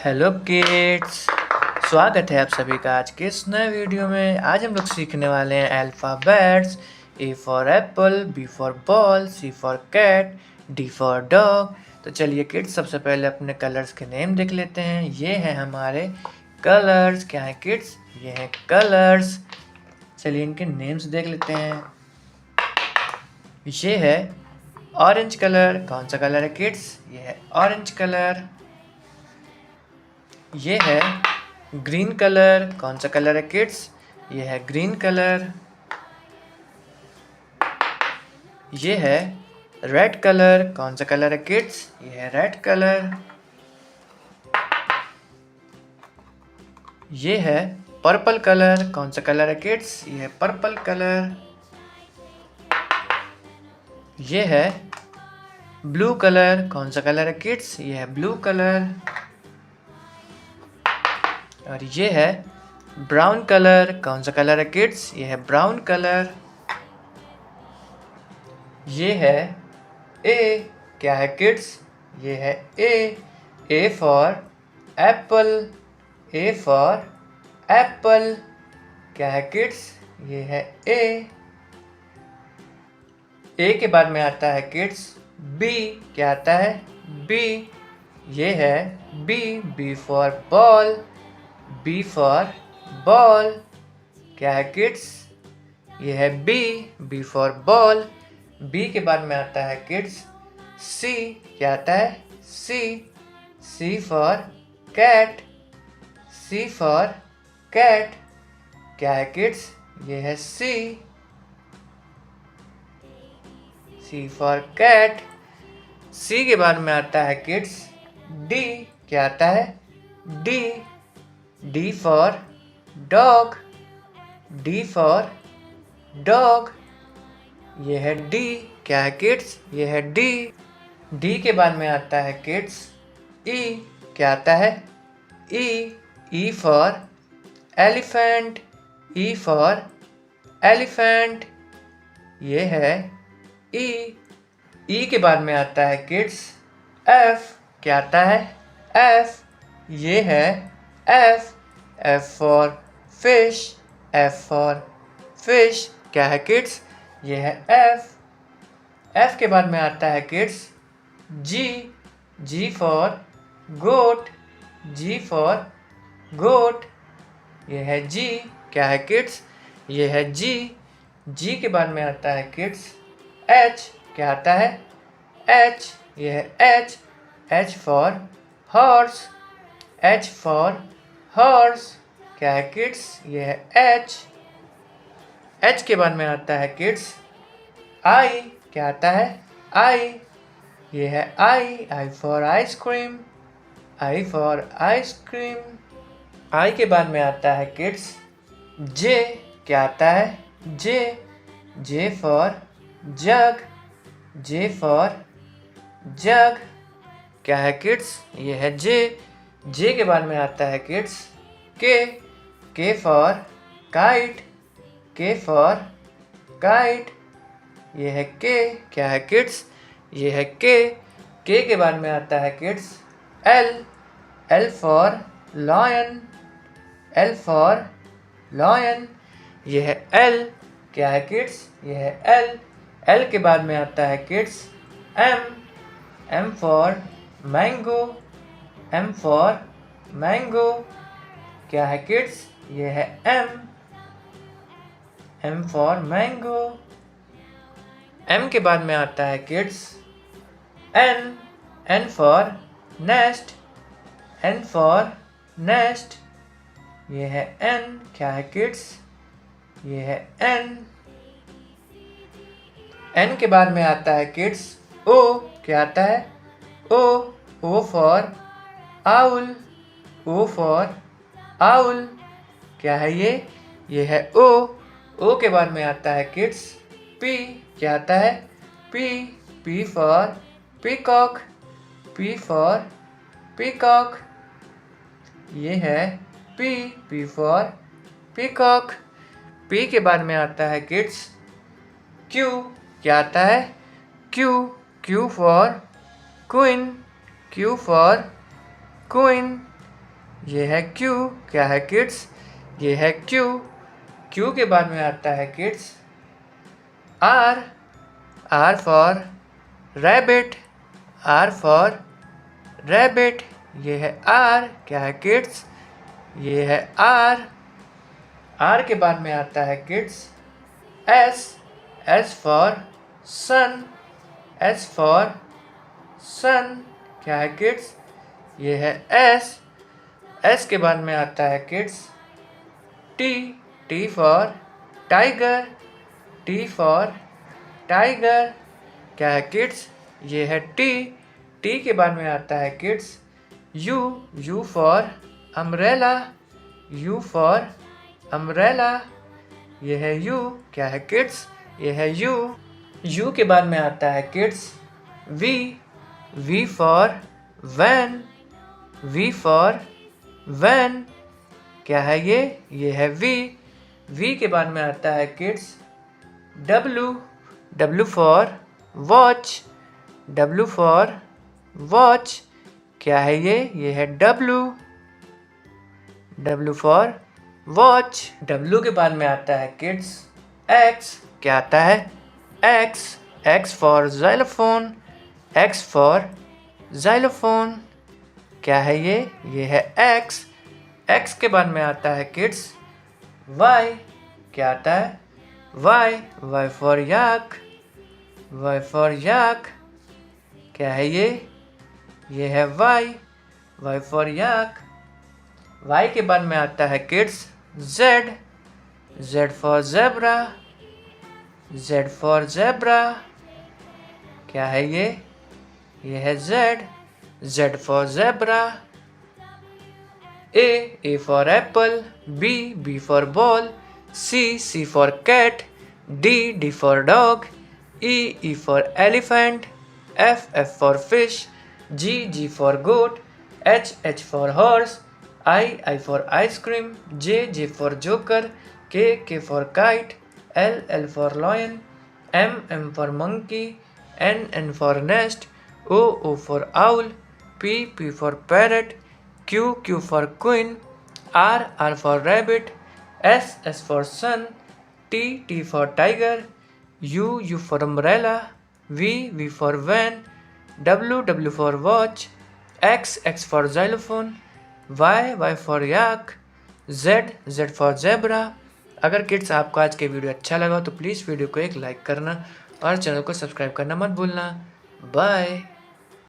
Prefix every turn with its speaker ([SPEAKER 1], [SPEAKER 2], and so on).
[SPEAKER 1] Hello kids, स्वागत है आप सभी का आज के इस नए वीडियो में। आज हम लोग सीखने वाले हैं alphabets. A for apple, B for ball, C for cat, D for dog. तो चलिए किड्स, सबसे पहले अपने कलर्स के नेम देख लेते हैं। ये हैं हमारे कलर्स। क्या है किड्स? ये हैं कलर्स। चलिए इनके नेम्स देख लेते हैं। ये है ऑरेंज कलर। कौन सा कलर है किड्स? ये है ऑरेंज कलर। ये है ग्रीन कलर। कौन सा कलर है किड्स? ये है ग्रीन कलर। ये है रेड कलर। कौन सा कलर है किड्स? ये है रेड कलर। ये है पर्पल कलर। कौन सा कलर है किड्स? ये है पर्पल कलर। ये है ब्लू कलर। कौन सा कलर है किड्स? ये है ब्लू कलर। और ये है ब्राउन कलर। कौन सा कलर है किड्स? ये है ब्राउन कलर। ये है ए। क्या है किड्स? ये है ए for Apple. A for Apple. क्या है किड्स? ये है ए के बाद में आता है किड्स बी। क्या आता है? बी। ये है B for ball. B for ball. क्या है किड्स? ये है बी फॉर बॉल। बी के बाद में आता है किड्स सी। क्या आता है? C for cat. C for cat. क्या है किड्स? ये है सी फॉर कैट। सी के बाद में आता है किड्स डी। क्या आता है? D for dog. D for dog. ये है डी। क्या है किड्स? ये है डी के बाद में आता है किड्स ई। क्या आता है? E for elephant. E for elephant. ये है ई के बाद में आता है किड्स एफ। क्या आता है? एफ। ये है F for fish. F for fish. क्या है किड्स? ये है एफ के बाद में आता है kids G for goat. G for goat. ये है जी। क्या है किड्स? ये है जी के बाद में आता है किड्स एच। क्या आता है? एच। ये है H for horse. H for horse. क्या है किड्स? ये है एच के बाद में आता है किड्स आई। क्या आता है? आई। ये है I for ice cream. I for ice cream. I के बाद में आता है किड्स जे। क्या आता है? J for jug. J for jug. क्या है किड्स? ये है जे के बाद में आता है किड्स के फॉर काइट। के फॉर काइट। ये है के। क्या है किड्स? ये है के बाद में आता है kids L for lion. L for lion. ये है एल। क्या है किड्स? ये है एल के बाद में आता है kids M for mango. M for mango. क्या है किड्स? ये है एम फॉर मैंगो। एम के बाद में आता है kids N for nest. N for nest. ये है एन। क्या है किड्स? ये है एन के बाद में आता है किड्स ओ। क्या आता है? O for owl. O for owl. क्या है ये है ओ के बाद में आता है किड्स पी। क्या आता है? P for peacock. P for peacock. ये है पी फॉर पीकॉक। पी के बाद में आता है किड्स क्यू। क्या आता है? Q for queen. Q for queen. ये है Q, क्या है किड्स? ये है Q। Q के बाद में आता है kids R, R for rabbit, R for rabbit. ये है R, क्या है किड्स? ये है R। R के बाद में आता है kids S, S for son, S for son, क्या है किड्स? ये है S। S के बाद में आता है kids T, T for tiger, T for tiger, क्या है किड्स? ये है T। T के बाद में आता है kids U, U for umbrella, U for umbrella. ये है U, क्या है किड्स? ये है U। U के बाद में आता है kids V, V for van, V for van, क्या है ये? ये है V। V के बाद में आता है kids W, W for watch, W for watch, क्या है ये? ये है W, W for watch. W के बाद में आता है किड्स X, क्या आता है? X, X for xylophone, X for xylophone, क्या है ये? ये है X। X के बाद में आता है किड्स Y, क्या आता है? Y, Y for yak, Y for yak, क्या है ये? ये है Y, Y for yak. Y के बाद में आता है kids Z, Z for zebra, Z for zebra, क्या है ये? ये है Z, Z for zebra. A for apple, B, B for ball, C, C for cat, D, D for dog, E for elephant, F, F for fish, G, G for goat, H, H for horse, I for ice cream, J, J for joker, K for kite, L, L for lion, M for monkey, N for nest, O for owl, P for parrot, Q for queen, R for rabbit, S for sun, T for tiger, U for umbrella, V for van, W for watch, X for xylophone, Y for yak, Z for zebra। अगर kids आपको आज के video अच्छा लगा तो please video को एक like करना और चैनल को सब्सक्राइब करना मत भूलना। बाय।